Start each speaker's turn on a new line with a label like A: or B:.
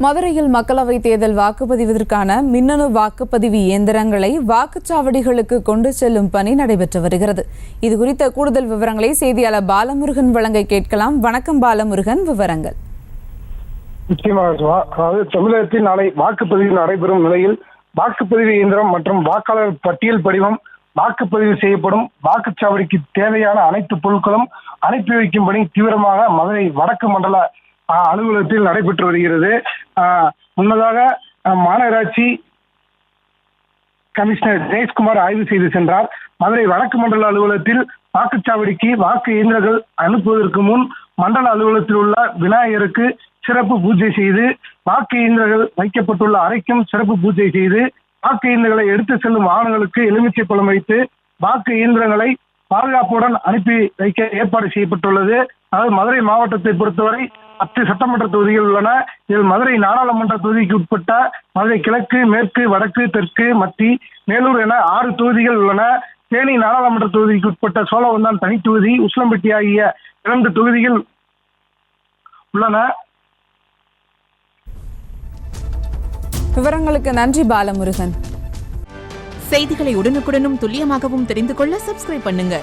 A: மதுரையில் மக்களவைத் தேர்தல் வாக்குப்பதிவிற்கான மின்னணு வாக்குப்பதிவு இயந்திரங்களை வாக்குச்சாவடிகளுக்கு கொண்டு செல்லும் பணி நடைபெற்று வருகிறது. இதுகுறித்த கூடுதல் விவரங்களை செய்தியாளர் பாலமுருகன் வழங்க கேட்கலாம். வணக்கம் பாலமுருகன், விவரங்கள்.
B: நிச்சயமாக. அதாவது தமிழகத்தில் நாளை வாக்குப்பதிவு நடைபெறும் நிலையில் வாக்குப்பதிவு இயந்திரம் மற்றும் வாக்காளர் பட்டியல் படிவம் வாக்குப்பதிவு செய்யப்படும் வாக்குச்சாவடிக்கு தேவையான அனைத்து பொருட்களும் அனுப்பி வைக்கும் பணி தீவிரமாக மதுரை வடக்கு மண்டல அலுவலகத்தில் நடைபெற்று வருகிறது. முன்னதாக மாநகராட்சி கமிஷனர் ஜெயஸ்குமார் ஆய்வு செய்து சென்றார். மதுரை வடக்கு மண்டல அலுவலகத்தில் வாக்குச்சாவடிக்கு வாக்கு இயந்திரங்கள் அனுப்புவதற்கு முன் மண்டல அலுவலகத்தில் உள்ள விநாயகருக்கு சிறப்பு பூஜை செய்து, வாக்கு இயந்திரங்கள் வைக்கப்பட்டுள்ள அறைக்கும் சிறப்பு பூஜை செய்து, வாக்கு இயந்திரங்களை எடுத்து செல்லும் வாகனங்களுக்கு எலுமிச்சை பழம் வைத்து வாக்கு இயந்திரங்களை பாதுகாப்புடன் அனுப்பி வைக்க ஏற்பாடு செய்யப்பட்டுள்ளது. அதாவது மதுரை மாவட்டத்தை பொறுத்தவரை 10 சட்டமன்ற தொகுதிகள் உள்ளன. இதில் மதுரை நாடாளுமன்ற தொகுதிக்கு உட்பட்ட மதுரை கிழக்கு, மேற்கு, வடக்கு, தெற்கு, மத்தி, மேலூர் என 6 தொகுதிகள் உள்ளன. தேனி நாடாளுமன்ற தொகுதிக்கு உட்பட்ட சோழவந்தான் தனி தொகுதி, உசிலம்பட்டி ஆகிய 2 தொகுதிகள் உள்ளன.
A: விவரங்களுக்கு நன்றி பாலமுருகன்.
C: செய்திகளை உடனுக்குடனும் துல்லியமாகவும் தெரிந்து கொள்ள சப்ஸ்கிரைப் பண்ணுங்க.